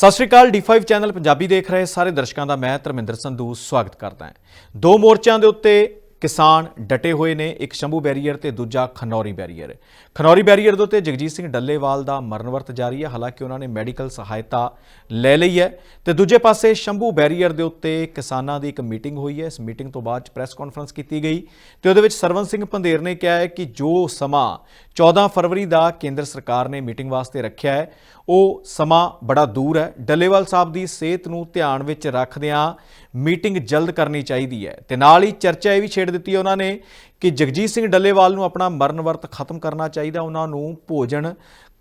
ਸਤਿ ਸ਼੍ਰੀ ਅਕਾਲ D5 channel Punjabi ਦੇਖ ਰਹੇ ਸਾਰੇ ਦਰਸ਼ਕਾਂ ਦਾ ਮੈਂ ਧਰਮਿੰਦਰ ਸੰਧੂ ਸਵਾਗਤ ਕਰਦਾ ਹਾਂ। ਦੋ ਮੋਰਚਿਆਂ ਦੇ ਉੱਤੇ ਕਿਸਾਨ ਡਟੇ ਹੋਏ ਨੇ, ਇੱਕ ਸ਼ੰਭੂ ਬੈਰੀਅਰ ਤੇ ਦੂਜਾ ਖਨੌਰੀ ਬੈਰੀਅਰ। ਖਨੌਰੀ ਬੈਰੀਅਰ ਦੇ ਉੱਤੇ ਜਗਜੀਤ ਸਿੰਘ ਡੱਲੇਵਾਲ ਦਾ ਮਰਨ ਵਰਤ ਜਾਰੀ ਹੈ, ਹਾਲਾਂਕਿ ਉਹਨਾਂ ਨੇ ਮੈਡੀਕਲ ਸਹਾਇਤਾ ਲੈ ਲਈ ਹੈ। ਤੇ ਦੂਜੇ ਪਾਸੇ ਸ਼ੰਭੂ ਬੈਰੀਅਰ ਦੇ ਉੱਤੇ ਕਿਸਾਨਾਂ ਦੀ ਇੱਕ ਮੀਟਿੰਗ ਹੋਈ ਹੈ। ਇਸ ਮੀਟਿੰਗ ਤੋਂ ਬਾਅਦ ਪ੍ਰੈਸ ਕਾਨਫਰੰਸ ਕੀਤੀ ਗਈ ਤੇ ਉਹਦੇ ਵਿੱਚ ਸਰਵਨ ਸਿੰਘ ਪੰਧੇਰ ਨੇ ਕਿਹਾ ਹੈ ਕਿ ਜੋ ਸਮਾਂ 14 ਫਰਵਰੀ ਦਾ ਕੇਂਦਰ ਸਰਕਾਰ ਨੇ ਮੀਟਿੰਗ ਵਾਸਤੇ ਰੱਖਿਆ ਹੈ ਉਹ ਸਮਾਂ ਬੜਾ ਦੂਰ ਹੈ। ਡੱਲੇਵਾਲ ਸਾਹਿਬ ਦੀ ਸਿਹਤ ਨੂੰ ਧਿਆਨ ਵਿੱਚ ਰੱਖਦਿਆਂ ਮੀਟਿੰਗ ਜਲਦ ਕਰਨੀ ਚਾਹੀਦੀ ਹੈ ਤੇ ਨਾਲ ਹੀ ਚਰਚਾ ਇਹ ਵੀ ਛੇੜ ਦਿੱਤੀ ਉਹਨਾਂ ਨੇ ਕਿ ਜਗਜੀਤ ਸਿੰਘ ਡੱਲੇਵਾਲ ਨੂੰ ਆਪਣਾ ਮਰਨ ਵਰਤ ਖਤਮ ਕਰਨਾ ਚਾਹੀਦਾ, ਉਹਨਾਂ ਨੂੰ ਭੋਜਨ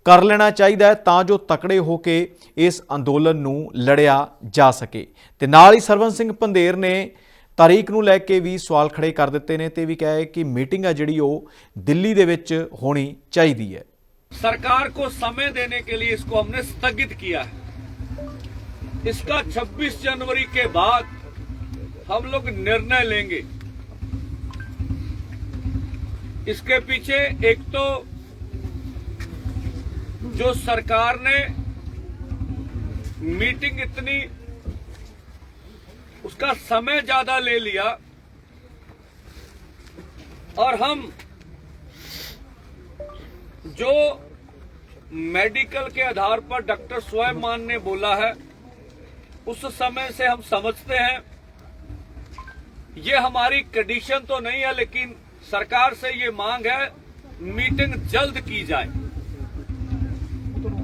ਕਰ ਲੈਣਾ ਚਾਹੀਦਾ ਹੈ ਤਾਂ ਜੋ ਤਕੜੇ ਹੋ ਕੇ ਇਸ ਅੰਦੋਲਨ ਨੂੰ ਲੜਿਆ ਜਾ ਸਕੇ। ਤੇ ਨਾਲ ਹੀ ਸਰਵਨ ਸਿੰਘ ਪੰਧੇਰ ਨੇ ਤਾਰੀਖ ਨੂੰ ਲੈ ਕੇ ਵੀ ਸਵਾਲ ਖੜੇ ਕਰ ਦਿੱਤੇ ਨੇ ਤੇ ਵੀ ਕਿਹਾ ਹੈ ਕਿ ਮੀਟਿੰਗ ਹੈ ਜਿਹੜੀ ਉਹ ਦਿੱਲੀ ਦੇ ਵਿੱਚ ਹੋਣੀ ਚਾਹੀਦੀ है। सरकार को समय देने के लिए इसको हमने स्थगित किया है। इसका 26 जनवरी के बाद हम लोग निर्णय लेंगे। इसके पीछे एक तो जो सरकार ने मीटिंग इतनी उसका समय ज्यादा ले लिया और हम जो मेडिकल के आधार पर डॉक्टर स्वयं मान ने बोला है उस समय से हम समझते हैं ये हमारी कंडीशन तो नहीं है, लेकिन सरकार से ये मांग है मीटिंग जल्द की जाए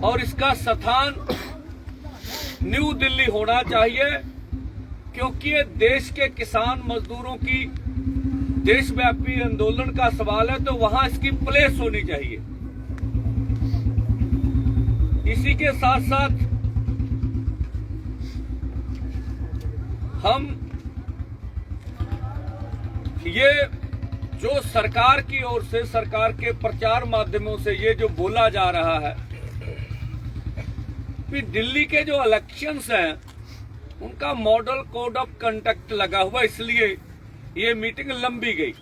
और इसका स्थान न्यू दिल्ली होना चाहिए, क्योंकि ये देश के किसान मजदूरों की देशव्यापी आंदोलन का सवाल है, तो वहां इसकी प्लेस होनी चाहिए। इसी के साथ साथ हम ये जो सरकार की ओर से सरकार के प्रचार माध्यमों से ये जो बोला जा रहा है कि दिल्ली के जो इलेक्शंस हैं उनका मॉडल कोड ऑफ कंडक्ट लगा हुआ, इसलिए ये मीटिंग लंबी गई।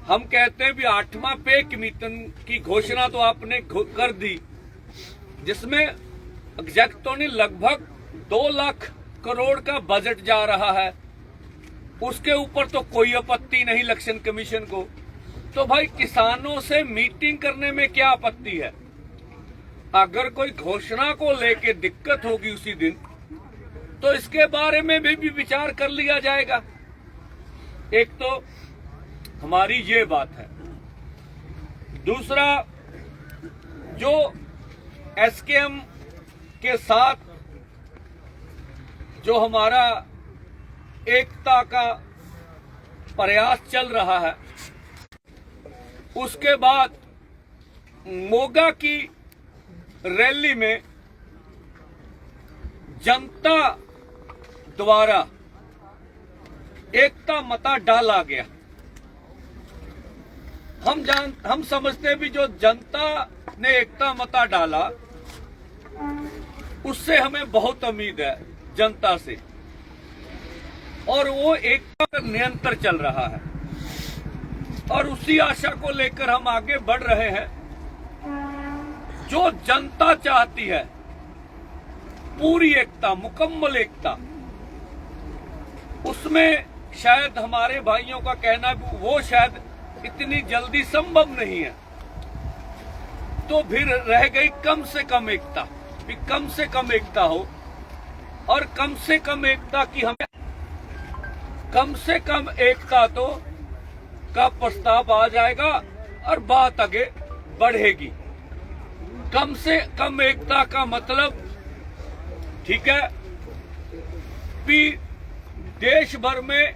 हम कहते हैं भी 8वां पे कमीशन की घोषणा तो आपने कर दी, जिसमें एग्जैक्ट तो नहीं लगभग 2 लाख करोड़ का बजट जा रहा है। उसके ऊपर तो कोई आपत्ति नहीं इलेक्शन कमीशन को, तो भाई किसानों से मीटिंग करने में क्या आपत्ति है? अगर कोई घोषणा को लेके दिक्कत होगी उसी दिन तो इसके बारे में भी विचार कर लिया जाएगा। एक तो हमारी ये बात है। दूसरा, जो एसकेएम के साथ जो हमारा एकता का प्रयास चल रहा है, उसके बाद मोगा की रैली में जनता द्वारा एकता मता डाला गया। हम समझते हैं भी जो जनता ने एकता मता डाला उससे हमें बहुत उम्मीद है जनता से, और वो एकता पर निरंतर चल रहा है और उसी आशा को लेकर हम आगे बढ़ रहे हैं। जो जनता चाहती है पूरी एकता, मुकम्मल एकता, उसमें शायद हमारे भाइयों का कहना है वो शायद इतनी जल्दी संभव नहीं है, तो फिर रह गई कम से कम एकता। भी कम से कम एकता हो, और कम से कम एकता की हमें कम से कम एकता तो का प्रस्ताव आ जाएगा और बात आगे बढ़ेगी। कम से कम एकता का मतलब ठीक है कि देश भर में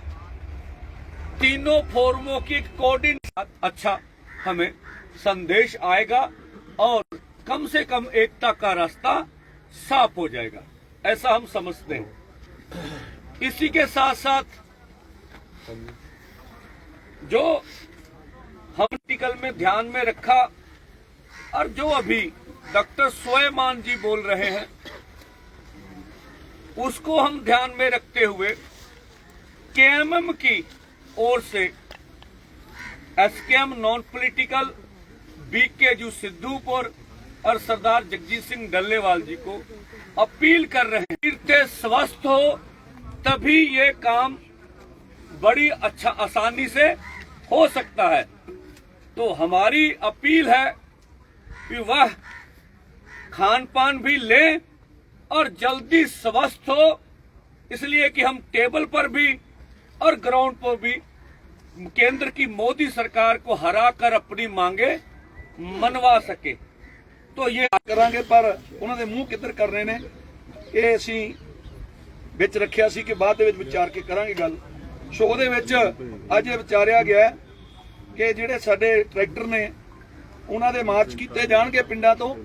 तीनों फोरमों की कोऑर्डिनेशन अच्छा हमें संदेश आएगा और कम से कम एकता का रास्ता साफ हो जाएगा, ऐसा हम समझते हैं। इसी के साथ साथ जो हम आर्टिकल में ध्यान में रखा और जो अभी डॉक्टर स्वयं जी बोल रहे हैं उसको हम ध्यान में रखते हुए केएमएम की ओर से SKM non political BKU Sidhupur और सरदार जगजीत सिंह डल्लेवाल जी को अपील कर रहे हैं, तीर्थ स्वस्थ हो तभी ये काम बड़ी अच्छा आसानी से हो सकता है। तो हमारी अपील है कि वह खान पान भी ले और जल्दी स्वस्थ हो, इसलिए कि हम टेबल पर भी और ग्राउंड पर भी केंद्र की मोदी सरकार को हराकर अपनी मांगे मनवा सके। तो ये ਕਰਾਂਗੇ ਪਰ ਉਹਨਾਂ ਦੇ ਮੂੰਹ ਕਿੱਧਰ ਕਰ ਰਹੇ ਨੇ, ਇਹ ਅਸੀਂ ਵਿੱਚ ਰੱਖਿਆ ਸੀ ਕਿ ਬਾਅਦ ਦੇ ਵਿੱਚ ਵਿਚਾਰ ਕੇ ਕਰਾਂਗੇ ਗੱਲ। ਸੋ ਉਹਦੇ ਵਿੱਚ ਅੱਜ ਇਹ ਵਿਚਾਰਿਆ ਗਿਆ ਕਿ ਜਿਹੜੇ ਸਾਡੇ ਟਰੈਕਟਰ ਨੇ ਉਹਨਾਂ ਦੇ ਮਾਰਚ ਕੀਤੇ ਜਾਣਗੇ ਪਿੰਡਾਂ ਤੋਂ।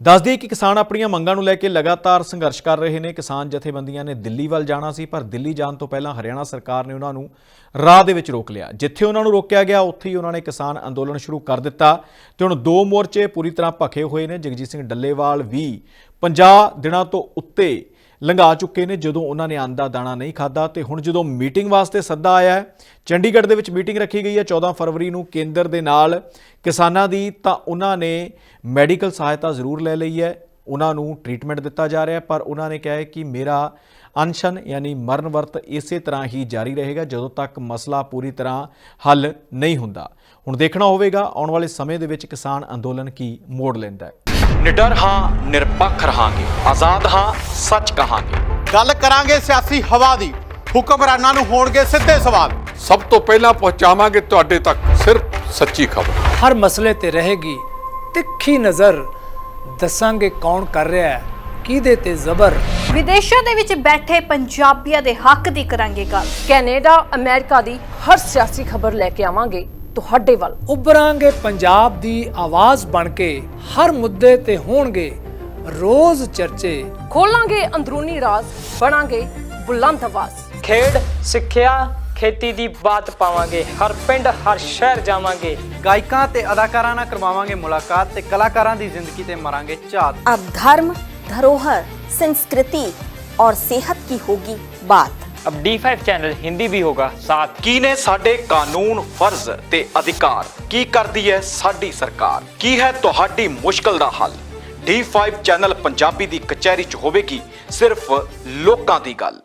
ਦੱਸ ਦਈਏ ਕਿ ਕਿਸਾਨ ਆਪਣੀਆਂ ਮੰਗਾਂ ਨੂੰ ਲੈ ਕੇ ਲਗਾਤਾਰ ਸੰਘਰਸ਼ ਕਰ ਰਹੇ ਨੇ। ਕਿਸਾਨ ਜਥੇਬੰਦੀਆਂ ਨੇ ਦਿੱਲੀ ਵੱਲ ਜਾਣਾ ਸੀ, ਪਰ ਦਿੱਲੀ ਜਾਣ ਤੋਂ ਪਹਿਲਾਂ ਹਰਿਆਣਾ ਸਰਕਾਰ ਨੇ ਉਹਨਾਂ ਨੂੰ ਰਾਹ ਦੇ ਵਿੱਚ ਰੋਕ ਲਿਆ। ਜਿੱਥੇ ਉਹਨਾਂ ਨੂੰ ਰੋਕਿਆ ਗਿਆ ਉੱਥੇ ਹੀ ਉਹਨਾਂ ਨੇ ਕਿਸਾਨ ਅੰਦੋਲਨ ਸ਼ੁਰੂ ਕਰ ਦਿੱਤਾ ਤੇ ਹੁਣ ਦੋ ਮੋਰਚੇ ਪੂਰੀ ਤਰ੍ਹਾਂ ਭਖੇ ਹੋਏ ਨੇ। ਜਗਜੀਤ ਸਿੰਘ ਡੱਲੇਵਾਲ ਵੀ 50 ਦਿਨਾਂ ਤੋਂ ਉੱਤੇ ਲੰਘਾ ਚੁੱਕੇ ਨੇ ਜਦੋਂ ਉਹਨਾਂ ਨੇ ਅੰਨ ਦਾ ਦਾਣਾ ਨਹੀਂ ਖਾਧਾ। ਤੇ ਹੁਣ ਜਦੋਂ ਮੀਟਿੰਗ ਵਾਸਤੇ ਸੱਦਾ ਆਇਆ ਹੈ, ਚੰਡੀਗੜ੍ਹ ਦੇ ਵਿੱਚ ਮੀਟਿੰਗ ਰੱਖੀ ਗਈ ਹੈ 14 ਫਰਵਰੀ ਨੂੰ ਕੇਂਦਰ ਦੇ ਨਾਲ ਕਿਸਾਨਾਂ ਦੀ, ਤਾਂ ਉਹਨਾਂ ਨੇ ਮੈਡੀਕਲ ਸਹਾਇਤਾ ਜ਼ਰੂਰ ਲੈ ਲਈ ਹੈ, ਉਹਨਾਂ ਨੂੰ ਟ੍ਰੀਟਮੈਂਟ ਦਿੱਤਾ ਜਾ ਰਿਹਾ, ਪਰ ਉਹਨਾਂ ਨੇ ਕਿਹਾ ਹੈ ਕਿ ਮੇਰਾ ਅਨਸ਼ਨ ਯਾਨੀ ਮਰਨ ਵਰਤ ਇਸੇ ਤਰ੍ਹਾਂ ਹੀ ਜਾਰੀ ਰਹੇਗਾ ਜਦੋਂ ਤੱਕ ਮਸਲਾ ਪੂਰੀ ਤਰ੍ਹਾਂ ਹੱਲ ਨਹੀਂ ਹੁੰਦਾ। ਹੁਣ ਦੇਖਣਾ ਹੋਵੇਗਾ ਆਉਣ ਵਾਲੇ ਸਮੇਂ ਦੇ ਵਿੱਚ ਕਿਸਾਨ ਅੰਦੋਲਨ ਕੀ ਮੋੜ ਲੈਂਦਾ ਹੈ। ਨਿਡਰ ਹਾਂ, ਨਿਰਪੱਖ ਰਹਾਂਗੇ, ਆਜ਼ਾਦ ਹਾਂ, ਸੱਚ ਕਹਾਂਗੇ। ਗੱਲ ਕਰਾਂਗੇ ਸਿਆਸੀ ਹਵਾ ਦੀ, ਹੁਕਮਰਾਨਾਂ ਨੂੰ ਹੋਣਗੇ ਸਿੱਧੇ ਸਵਾਲ। ਸਭ ਤੋਂ ਪਹਿਲਾਂ ਪਹੁੰਚਾਵਾਂਗੇ ਤੁਹਾਡੇ ਤੱਕ ਸਿਰਫ ਸੱਚੀ ਖਬਰ। ਹਰ ਮਸਲੇ ਤੇ ਰਹੇਗੀ ਤਿੱਖੀ ਨਜ਼ਰ, ਦੱਸਾਂਗੇ ਕੌਣ ਕਰ ਰਿਹਾ ਹੈ ਕਿਹਦੇ ਤੇ ਜ਼ਬਰ। ਵਿਦੇਸ਼ਾਂ ਦੇ ਵਿੱਚ ਬੈਠੇ ਪੰਜਾਬੀਆਂ ਦੇ ਹੱਕ ਦੀ ਕਰਾਂਗੇ ਗੱਲ। ਕੈਨੇਡਾ ਅਮਰੀਕਾ ਦੀ ਹਰ ਸਿਆਸੀ ਖਬਰ ਲੈ ਕੇ ਆਵਾਂਗੇ ਤੁਹਾਡੇ ਵੱਲ। ਉੱਭਰਾਂਗੇ ਪੰਜਾਬ ਦੀ ਆਵਾਜ਼ ਬਣ ਕੇ, ਹਰ ਮੁੱਦੇ ਤੇ ਹੋਣਗੇ ਰੋਜ਼ ਚਰਚੇ। ਖੋਲਾਂਗੇ ਅੰਦਰੂਨੀ ਰਾਜ਼, ਬਣਾਂਗੇ ਬੁਲੰਦ ਆਵਾਜ਼। ਖੇਡ, ਸਿੱਖਿਆ, ਖੇਤੀ ਦੀ ਬਾਤ ਪਾਵਾਂਗੇ, ਹਰ ਪਿੰਡ ਹਰ ਸ਼ਹਿਰ ਜਾਵਾਂਗੇ। ਗਾਇਕਾਂ ਤੇ ਅਦਾਕਾਰਾਂ ਨਾਲ ਕਰਵਾਵਾਂਗੇ ਮੁਲਾਕਾਤ ਤੇ ਕਲਾਕਾਰਾਂ ਦੀ ਜ਼ਿੰਦਗੀ ਤੇ ਮਾਰਾਂਗੇ ਝਾਤ। अब धर्म, धरोहर, संस्कृति और सेहत की होगी बात। अब D5 चैनल हिंदी भी होगा साथ। ਕੀ ਨੇ ਸਾਡੇ ਕਾਨੂੰਨ, ਫਰਜ਼ ਤੇ ਅਧਿਕਾਰ, ਕੀ ਕਰਦੀ ਹੈ ਸਾਡੀ ਸਰਕਾਰ, ਕੀ ਹੈ ਤੁਹਾਡੀ ਮੁਸ਼ਕਲ ਦਾ ਹੱਲ। D5 ਚੈਨਲ ਪੰਜਾਬੀ ਦੀ ਕਚਹਿਰੀ 'ਚ ਹੋਵੇਗੀ ਸਿਰਫ ਲੋਕਾਂ ਦੀ ਗੱਲ।